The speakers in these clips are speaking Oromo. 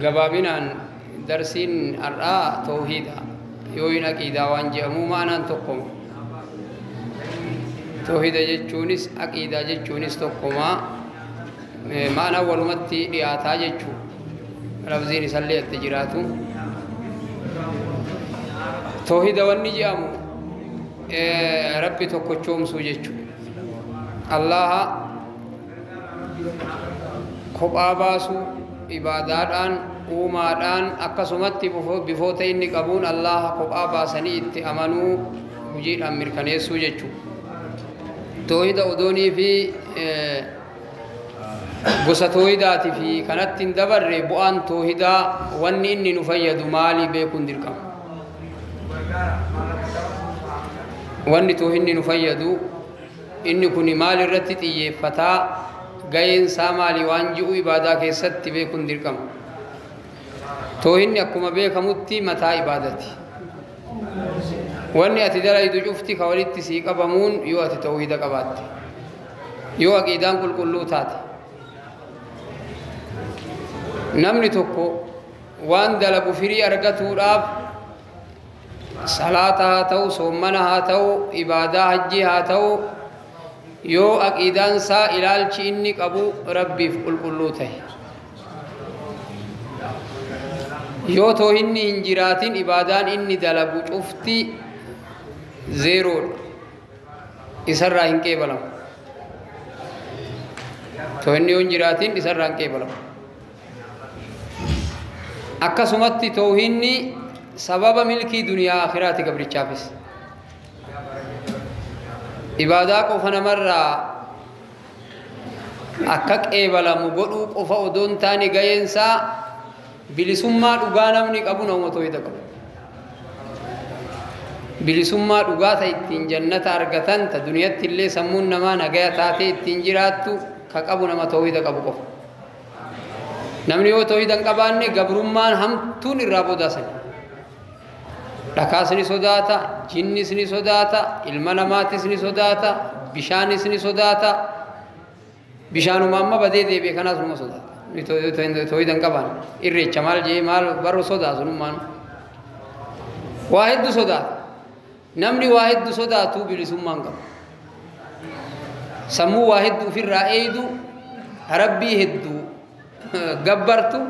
قبابنا درسين الراء توحيدا يوين أكيدا وانجي أموما تقوم توحيدا جتشونس أكيدا جتشونس تقوما معنى ولمتي لياتا جتشو رفزين سلي التجراتو توحيدا وانجي أمو ربي تقوشوم سوجتشو الله خباباسو عباداتان uumaadhaan akkasumatti bifoota inni qabuun Allah kophaa baasanii itti amanuu hojiidhaan mirkaneessuu jechuudha. Toohida odoonii fi gosa toohidaatii fi kanatti hin dabarre bu'aan toohidaa wanni inni nu fayyadu maali beekuun dirqama. Wanni toohinni nu fayyadu inni kuni maal irratti xiyyeeffataa ga'een isaa maali waan ji'u ibaadaa keessatti beekuun dirqama. توهني أكما بيك متي متى عبادتي واني أتدرى يدو شفتي كواليت تسيق أبامون يو أتي توحيدك أباتي يو أكيدان كل كلو تاتي نمني توكو وان دلقو فري أرغتو راب صلاة هاتو صومنا هاتو عبادة حجي هاتو يو أكيدان سا إلالچ إنك أبو ربي في كل كلو تهي yoo toohinni hin jiraatin ibaadaan inni dalagu cufti zeeroodha isarraa hin qeebalamu toohinni yoo hin jiraatin isarraa hin qeebalamu akkasumatti toohinni sababa milkii duniyaa akhiraati gabrichaafis ibaadaa qofa namarraa akka qeebalamu godhuu qofa odoon taani ga'eensaa bilisummaa dhugaa namni qabu nama toohida qabu bilisummaa dhugaa ta ittiin jannata argatan ta duniyatti illee sammuun namaa nagaya taatee ittiin jiraattu ka qabu nama toohida qabu qofa namni yoo toohida hin qabaanne gabrummaan hamtuun irraa boodaasan dhakaas ni sodaata jinnis ni sodaata ilma namaatis ni sodaata bishaanis ni sodaata bishaanuma amma badee deebi'e kanaas numa sodaata تويدن كبان إرّي شمال جي مال برو صدا سنمان واحد صدا نمني واحد صدا تو بلسمان كم سمو واحد في الرأيد ربي هدو جبرتو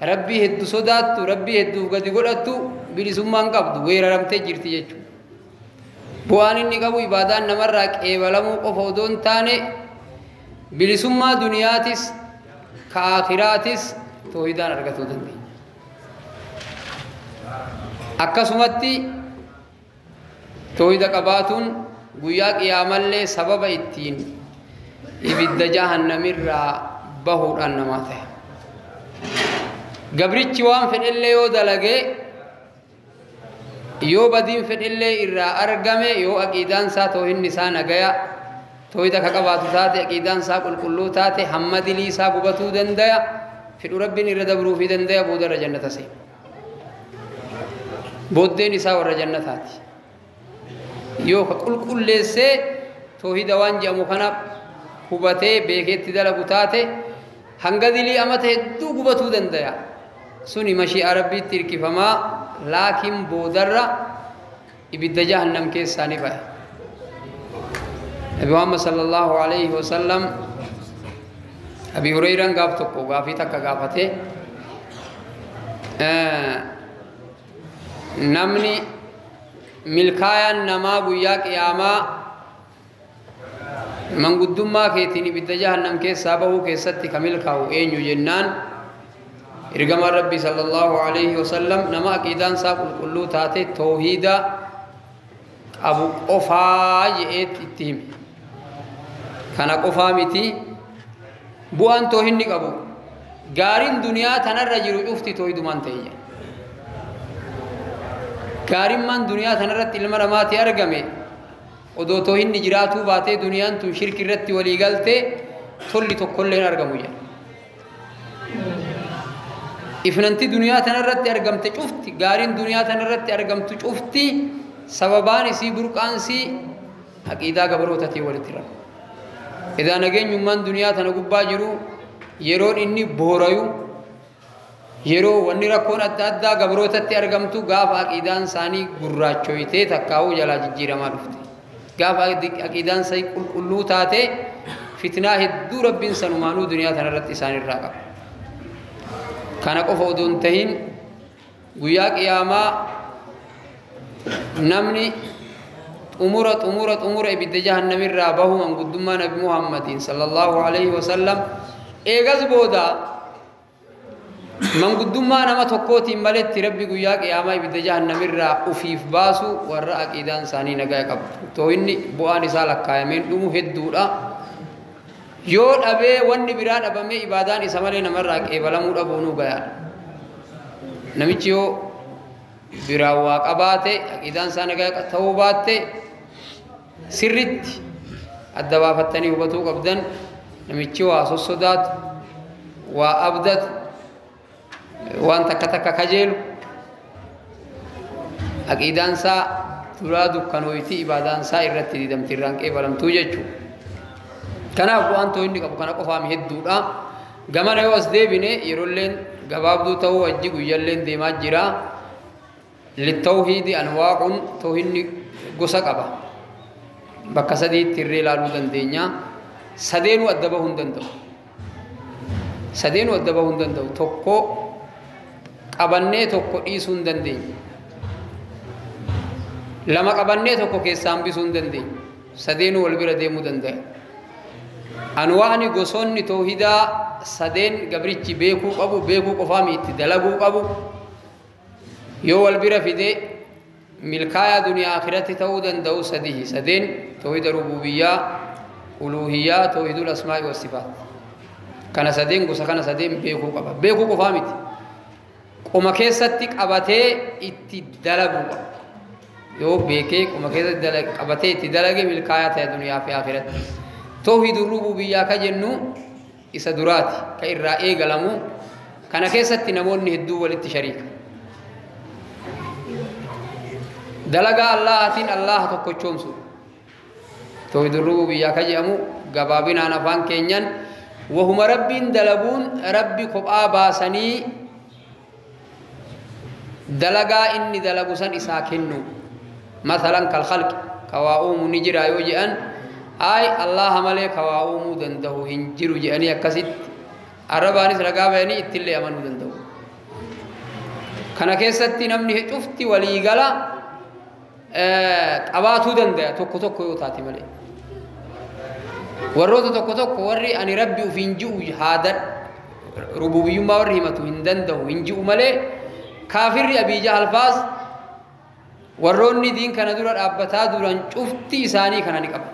ربي هدو صدا تو ربي هدو قد يقولتو بلسمان كم غير رمتي جرتي يجو بواني نكابو إبادان نمرك إيوالمو قفودون تاني بلسمان دنياتيس كآخراتس توحيدان أرغتو دندي أكسمتي توحيد قباتون قيا قيام اللي سبب التين إبدا جهنم الرا بهور النماته قبرتش وان فن اللي يو دلقي يو بدين فن اللي إرا أرقمي يو أكيدان سا توحيد نسان أغيا تويدا كقباتو تاتي أكيدان سا كل تاتي حمد لي سا قبطو دندايا في ربي نردبرو في دندايا بودر جنة سي بودين سا ور جنة تاتي يو كل لسه توحيد وان جامو خنا قبته بيكت دلقو تاتي هنگدي لي أمته دو قبطو دندايا سوني مشي عربي تركي فما لكن بودر إبدا جهنم كيس ساني باي أبي محمد صلى الله عليه وسلم أبي هريرة قاب تكو قافي تكا قافته نمني ملكايا نما بوياك ياما من قدوم ما كيتيني بتجاه النم كيس سابه كيستي كملكاو أين يجنان إرجم ربي صلى الله عليه وسلم نما أكيدان ساق كله تاتي توحيدا أبو أفا يأت التيم كان قفا متي بوان توهني قبو غارين دنيا تنرجل شفتي توحيد من تهي غارين من دنيا تنرت المرمات أرقمي ودو توهني جراتو باتي دنيا تم شرك الرت ولي قلتي تولي تقلين أرقمو إفننتي دنيا تنرت أرقمت شفتي غارين دنيا تنرت أرقمت شفتي سببان سي برقان سي حقيدا قبروتتي ولترا إذا نجين يومان دنيا تنقبا جرو يرون إني بورايو yeroo wanni rakkoon adda addaa gabrootatti argamtu gaafa aqiidaan isaanii gurraachoytee takkaa'uu jalaa jijjiiramaa dhufte gaafa aqiidaan isaanii qulqulluu taate fitnaa hedduu rabbiin sanumaanuu duniyaa tanarratti isaanirraa qaba kana qofa odoo hin tahin guyyaa qiyaamaa namni xumura ibidda jahannamirraa bahu manguddummaa nabi muhammadiin sallallahu alaihi wasallam eegas booda manguddummaa nama tokkootiin maletti rabbi guyyaa qiyaamaa ibidda jahannamirraa ufiif baasu warra aqiidaan isaanii nagaa qabu too inni bu'aan isaa lakkaayameen dhumu hedduudha yoo dhabee wanni biraa dhabamee ibaadaan isa malee namarraa qeebalamuu dhabuunuu gayaadha namichi yoo biraa waa qabaate aqiidaan isaa nagaa ta'uu baatte sirritti adda baafattanii hubatuu qabdan namichi waa sossodaatu waa abdatu waan takka kajeelu aqiidaan isaa duraa dukkanooyti ibaadaan isaa irratti didamti irraan qeebalamtuu jechuudha kanaaf bu'aan too inni qabu kana qofaami hedduudha gamana yoo as deebine yeroolleen gabaabduu ta'uu wajji guyyalleen deemaa jira littawhiidi anwaaqun tawhiidni gosa qaba bakka sadiitti irree ilaaluu dandeenya sadeenuu adda bahuu hin danda'u tokko qabannee tokko dhiisuu hin dandeenya lama qabannee tokko keessaa hambisuu hin dandeenya sadeenuu wal bira deemuu danda'a anwaani gosoonni tawhiidaa sadeen gabrichi beekuu qabu beekuu qofaami itti dalaguu qabu yoo wal bira fide milkaaya duniyaa akhirati ta'uu danda'u sadihi sadeen tawhiida rububiyyaa uluhiyyaa tawhiidul asmaa'i was sifaat kana sadeen gosa kana sadeen beekuu qaba beekuu qofaamiti qoma keessatti qabatee itti dalaguu qaba yoo beekee qoma keessatti qabatee itti dalage milkaaya ta'e duniyaa fi akhiratti tawhiidur rububiyyaa ka jennu isa duraati ka irraa eegalamu kana keessatti namoonni hedduu walitti shariika dalagaa Allahatiin Allah tokkochoomsu tawhiidur rububiyyaa ka jedhamu gabaabinaan afaan keenyan wahuma rabbiin dalaguun rabbi kophaa baasanii dalagaa inni dalagu san isaa kennu masalan kal khalqi kawaa uumuu ni jira yoo jedhan ay Allah malee kawaa uumuu danda'u hin jiru jedhanii akkasitti arrabaanis ragaa bayanii ittillee amanuu danda'u kana keessatti namni cufti waliigala qabaatuu danda'a tokko yoo taate malee warroota tokko warri ani rabbi ufiin ji'u haada rububiyyummaa warri himatu hin danda'u hin ji'u malee kaafirri abii jahalfaas warroonni diin kana dura dhaabbataa duran cufti isaanii kana ni qabu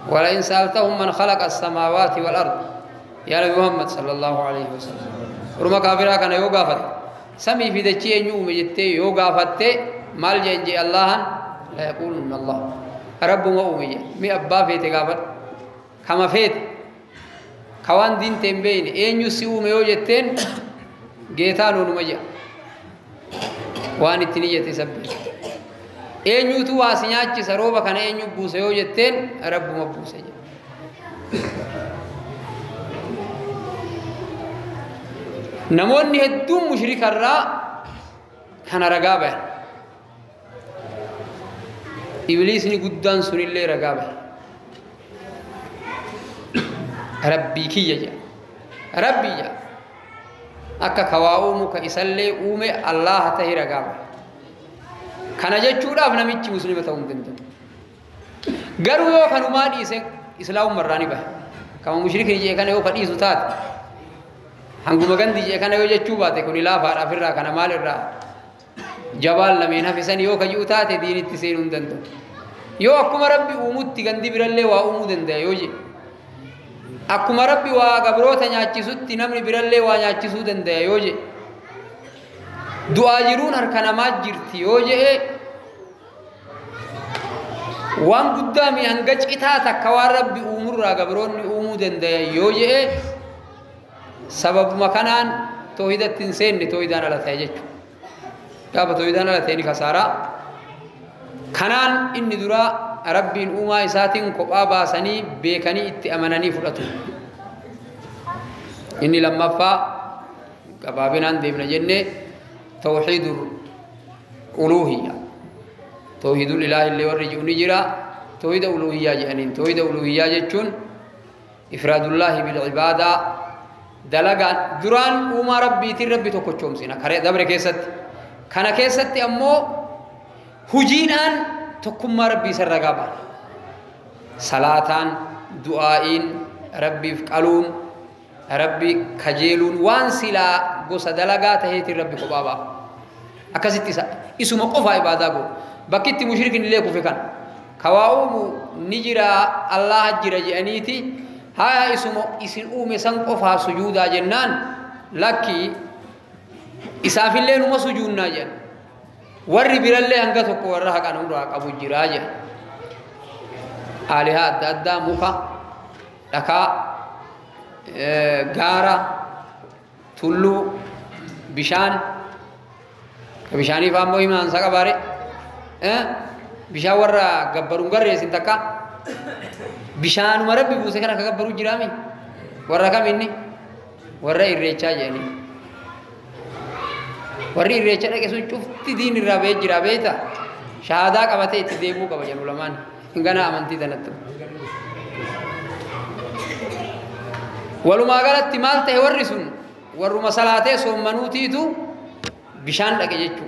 ولئن سألتهم من خلق السماوات والأرض يا نبي محمد صلى الله عليه وسلم رما كافرا كان يوغا فت سمي في دچي نيوم جتي يوغا فت مال جنجي الله لا يقولون الله رب وأمي مي أبا فيت غافت كما فيت كوان دين تنبين أين يسيو ميو جتين جيتانو نمجا وان التنية تسبب eenyuutu waa si nyaachisa rooba kana eenyu buuse yoo jetteen rabbuma buuse jedha namoonni hedduun mushrikarraa kana ragaa bayan ibliisni guddaan sunillee ragaa bayan rabbii kiyya jedha rabbii jedha akka kawaa uumu ka isallee uume allaha tahi ragaa bayan kana jechuudhaaf namichi muslima ta'uu hin danda'u garuu yoo kanumaa dhiise islaamummarraa ni bahe kama mushrikii jee kana yoo ka dhiisu taate hanguma gandi jee kana yoo jechuu baate kun ilaafaadhaaf irraa kana maal irraa jabaan lameen hafisanii yoo ka ji'u taate diinitti seenuu hin danda'u yoo akkuma rabbi uumutti gandi birallee waa uumuu danda'a yoo je akkuma rabbi waa gabroota nyaachisutti namni birallee waa nyaachisuu danda'a yoo je du'aa jiruun harka namaa jirti yoo je'e waan guddaa mi hanga citaa takka waan rabbi uumurraa gabroonni uumuu danda'a yoo je'e sababuma kanaan toohidatti hin seenne toohidaan ala ta'e jechuudha gaafa toohidaan ala ta'e ni kasaaraa kanaan inni duraa rabbiin uumaa isaatiin kophaa baasanii beekanii itti amananii fudhatu inni lammaffaa قبابنا ديمنا جنة توحيد الألوهية توحيد الإله اللي ورجوني جرا توحيد الألوهية جانين توحيد الألوهية جتون إفراد الله بالعبادة دلقا دران وما ربي تربي توكوشوم سينا كره دبر كيست كان كيست أمو هجينان تكم ما ربي سرقابا صلاتان دعائين ربي فقالون ربي كجيلون وان سلا غوسا دلقا تهيتي ربي قبابا أكاسيتي اسم قفا عبادة قو بكيت مشركين اللي كفكان كواؤم نجرا الله جرا جانيتي ها اسم اومي سن قفا سجودا جنان لكي اساف اللي نما سجودنا جن ور بيرله هنگا تكو ور حق انو ابو جراجه آلهة دادا مخا دكا غارا تلو بشان بشاني فامو ایمان سا بارے بشان ور گبرون گر سين تکا بشان مرب بوسه kana gabbaru jirami warra kam inni warra irrecha jeni warri irrecha dake sun cufti din irrabe jirabeta shahada qabate itti deemu qaba jan ulaman ingana amanti danattu waluma galatti malte warri sun warru masalate sommanutitu bishan dake jechu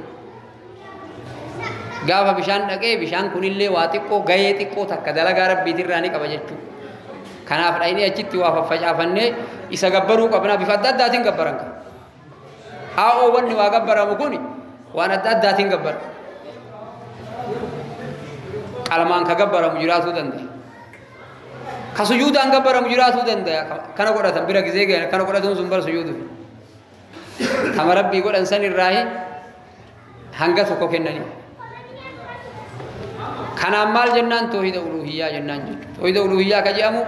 gaafa bishan dake bishan kunille waa xiqqo gayee xiqqo takka dalaga rabbiitirraani qaba jechu kanaaf dhayni achitti waa faffacaafanne isa gabbaruu qabna bifa adda addaatiin gabbaran ka haa'oo wanni waa gabbaramu kun waan adda addaatiin gabbar qalmaan ka gabbaramu jiraatuu danda'a ka sujuudaan gabbaramu jiraatuu danda'a kana godhatan bira gizee ga'e kana godhatuun sun bara sujuudu kama rabbii godhan san irraahi hanga tokko kennanii kana maal jennaan tauhida uluhiyyaa jennaan jechuudha tauhida uluhiyyaa ka jedhamu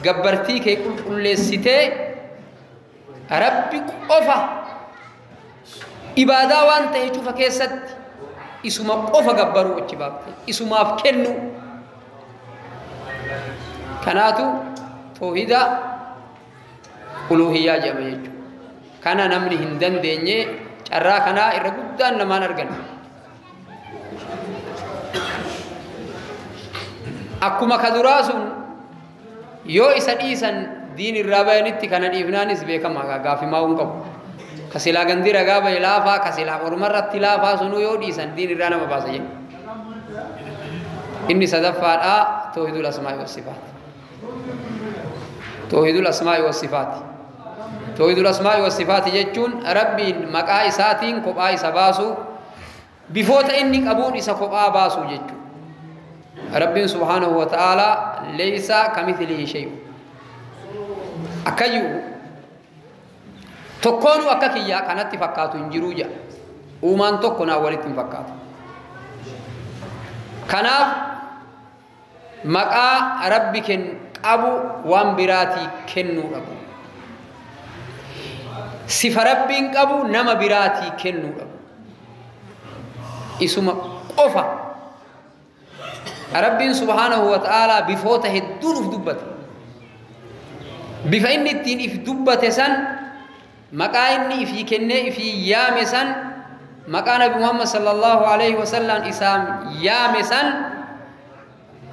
gabbartii kee qulqulleessitee rabbi qofa ibaadaa waan ta'e cufa keessatti isuma qofa gabbaruu achi baafte isumaaf kennu kanaatu tauhida uluhiyyaa jedhama jechuudha kana namni hin dandeenye carraa kanaa irra guddaan namaan argan akkuma kaduraa sun yoo isa dhiisan diin irraa bayanitti kana dhiifnaanis beekama gaafimaa hun qabu kasilaa gandira gaaba laafaa kasilaa ormarratti laafaa sunu yoo dhiisan diin irraa nama baasa jedhu inni sadaffaadha tauhidul asmaa'i was sifaat tauhidul asmaa'i was sifaat tauhidul asmaa'i was sifaat jechuun rabbiin maqaa isaatiin kophaa isa baasu bifoota inni qabuun isa kophaa baasu jechuudha رب سبحانه وتعالى ليس كمثله شيء أكيو تكونوا أككيا كانت تفكاتوا إنجروجا ومان تكونا ولد تفكاتوا كناف مقا ربك أبو وان براتي كنو أبو صف ربك أبو نما براتي كنو أبو اسم قفا رب سبحانه وتعالى بفوته الدور في دبته بفإن التين في دبته سن مكاني في كنة في يام سن مكان نبي محمد صلى الله عليه وسلم إسام يام سن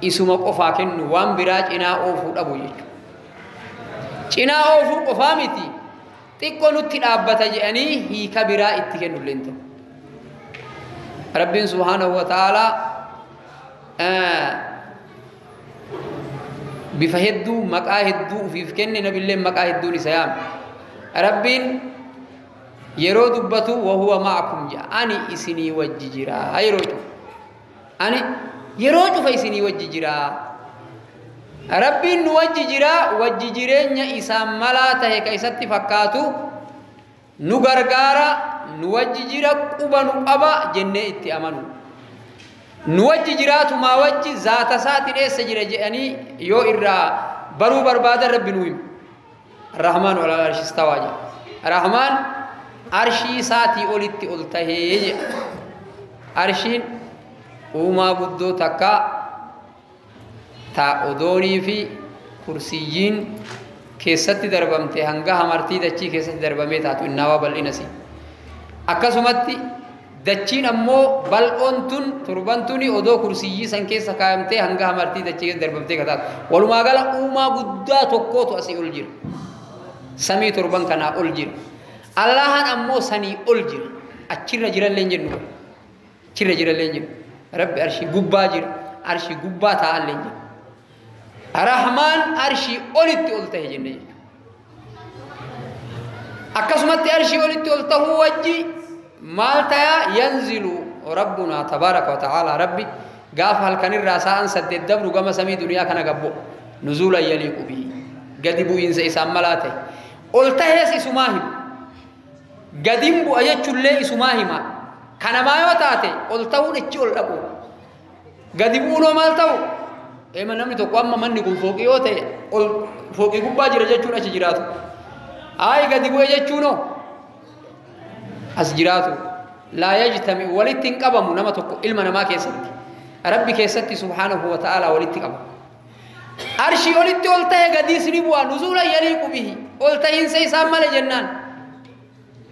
اسم قفا كن وان براج إنا أوفو أبو يجو إنا أوفو قفامتي تكونوا تلابة جاني هي كبيرة اتكنوا لنتو رب سبحانه وتعالى بفهدو مقاهدو في فكن نبي الله مقاهدو نسيام ربين يرو دبتو وهو معكم جاء أني إسني وججرا أيروجو أني يروجو فإسني وججرا ربين وججرا وججرين إسام ملاته كيست فكاتو نغرغارا نوججرا قبنو أبا جنة اتأمنو نوجه جرات ما وجه ذات سات ليس جرا جاني يو إرا برو برباد رب نويم الرحمن ولا عرش استوى الرحمن عرشي ساتي أولت أولته عرشين وما بدو تكا تا أدوني في كرسيين keessatti darbamte hanga hamartii dachii keessatti darbamee taatu innaawaa bal'inasi akkasumatti dachiin ammoo bal'oon tun turban tuni odoo kursiyyii san keessa kaayamtee hanga hamartii dachii keessa darbamtee ka taatu walumaa gala uumaa guddaa tokkootu asii ol jira samii turban kanaa ol jira allahan ammoo sanii ol jira achirra jirallee jennu achirra jirallee jennu rabbi arshii gubbaa jira arshii gubbaa taa'allee jennu rahmaan arshii olitti ol ta'e jenne akkasumatti arshii olitti ol ta'uu wajji maal ta'a yanzilu rabbuna tabaaraka wa ta'ala rabbi gaafa halkanirraa sa'an 8 dabru gama samii duniyaa kana gabbo nuzuula yaliiqu bihi gadi bu'iinsa isaan malaa ta'e ol ta'ees isumaa hima gadin bu'a jechuullee isumaa hima kanamaa yoo taate ol ta'uun ichi ol dhaqu gadi bu'uunoo maal ta'u eema namni tokko amma manni kun fooqii yoo ta'e ol fooqii gubbaa jira jechuun achi jiraatu ay gadi bu'e jechuunoo as jiraatu laa yajtami walitti hin qabamu nama tokko ilma namaa keessatti rabbi keessatti subhaanahu wa ta'ala walitti qabamu arshii olitti ol ta'e gadiis ni bu'a nuzuula yaliiqu bihi ol ta'iinsa isaan male jennaan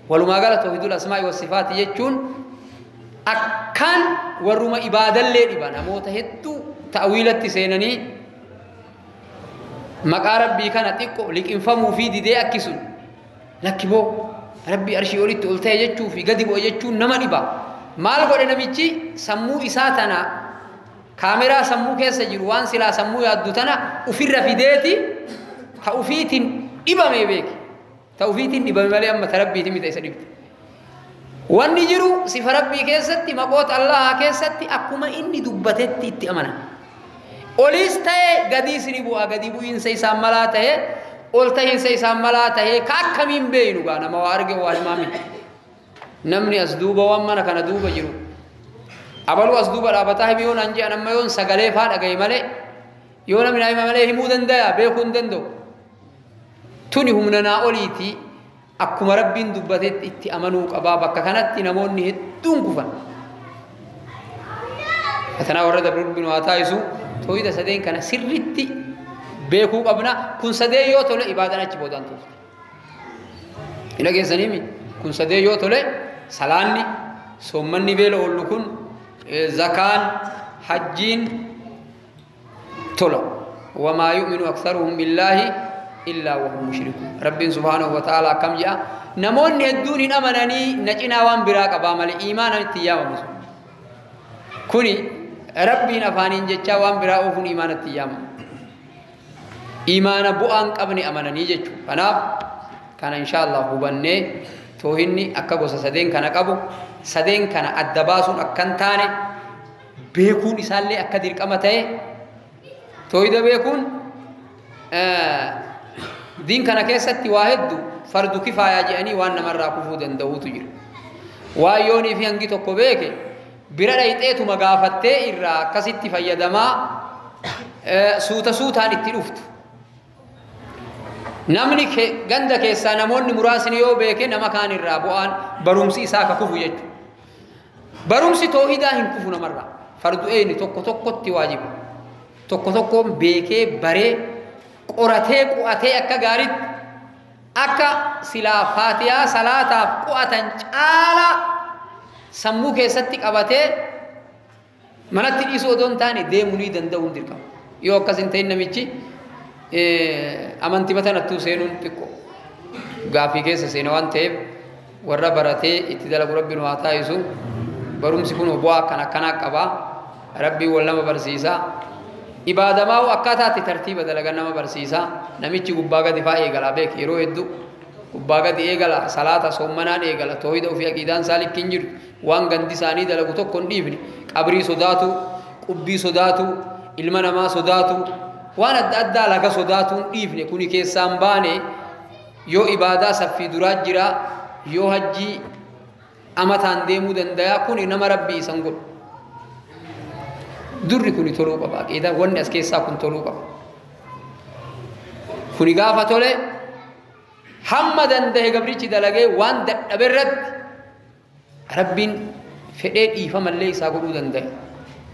walumaa gala tawhiidul asmaa'i was sifaati jechuun akkaan warruma ibaadallee dhiba namoota hedduu ta'wiilatti seenanii maqaa rabbii kana xiqqo liqinfamuu fi didee akkisun lakkiboo rabbi arshii olitti ol ta'e jechuu fi gadi bu'e jechuun nama dhiba maal godhe namichi sammuu isaa tana kaameraa sammuu keessa jiru waan silaa sammuu yaaddu tana ufirra fideeti ta ufiitiin dhibame beeki ta ufiitiin dhibame malee amma ta rabbiiti mita isa dhibte wanni jiru sifa rabbii keessatti maqoota allahaa keessatti akkuma inni dubbatetti itti amanan olis ta'e gadiis ni bu'a gadi bu'iinsa isaan malaa ta'e ol ta'iinsa isaan malaa ta'e ka akkamiin beeynu gaa nama waa arge waa himaa miti namni as duuba waan mana kana duuba jiru abaluu as duuba dhaabataa himi yoon an je'an amma yoon sagalee faa dhagaye malee yoo namni naa hima malee himuu danda'a beekuu hin danda'u tuni humna naa oliiti akkuma rabbiin dubbatetti itti amanuu qabaa bakka kanatti namoonni hedduun kufan fatanaa warra dabruun waa taa'isu tawhiida sadeen kana sirritti beekuu qabna kun sadee yoo tole ibaadaan achi boodaan tolti ina keessaniimi kun sadee yoo tole salaanni soommanni beela oollu kun zakaan hajjiin tola wamaa yu'minu aksaruhum billaahi illaa wahum mushrikuun rabbiin subhaanahu wa ta'ala akkam jedha namoonni hedduun hin amananii na cinaa waan biraa qabaa malee iimaana itti yaamamu kuni rabbiin afaaniin jechaa waan biraa oofuun iimaanatti yaamamu iimaana bu'aan qabne amananii jechuudha kanaaf kana inshaallah hubannee toohinni akka gosa sadeen kana qabu sadeen kana adda baasuun akkan taane beekuun isaallee akka dirqama ta'e toohida beekuun diin kana keessatti waa hedduu fardu kifaayaa jedhanii waan namarraa kufuu danda'uutu jira waan yoonii fi hangi tokko beeke bira dhayxeetuma gaafattee irraa akkasitti fayyadamaa suuta suutaan itti dhuftu namni ganda keessaa namoonni muraasni yoo beeke nama kaan irraa bu'aan barumsi isaa ka kufu jechuudha barumsi toohidaa hin kufu namarraa fardu eeyni tokko tokkotti waajiba tokko tokkoon beekee baree qoratee qu'atee akka gaariitti akka silaa faatiyaa salaataaf qu'atan caala sammuu keessatti qabatee manatti dhiisuu odoo hin taane deemuu ni danda'uu hin dirqama yoo akkas hin ta'in namichi amantii matanattuu seenuun xiqqoo gaafii keessa seena waan ta'eef warra baratee itti dalagu rabbiin waa taa'isu barumsi kun bu'aa akkanaa qabaa rabbii wal nama barsiisaa ibaadamaa akkaataatti tartiiba dalagan nama barsiisaa namichi gubbaa gadi faa eegalaa beek yeroo hedduu gubbaa gadi eegala salaata soommanaan eegala toohida ofii aqiidaan isaa likkiin jiru waan gandi isaanii dalagu tokko hin dhiifne qabrii sodaatu qubbii sodaatu ilma namaa sodaatu waan adda addaa laga sodaatu hin dhiifne kuni keessaan baane yoo ibaadaa saffii duraa jira yoo hajjii amataan deemuu danda'a kuni nama rabbii isan godhu durri kuni toluu qaba aqiidaan wanni as keessaa kun toluu qaba kuni gaafa tole hamma dandahe gabrichi dalagee waan dadhabe irratti rabbiin fedhee dhiifamallee isaa godhuu danda'a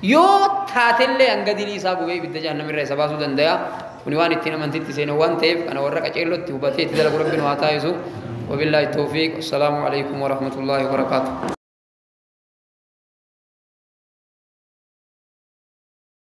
yoo taatellee hanga dilii isaa gubee ibidda jahannamirraa isa baasuu danda'a ونوان التين من تيت سين وان تيف أنا ورك أجيلو تبتي تدل ربنا واتايزو وبالله التوفيق. السلام عليكم ورحمة الله وبركاته.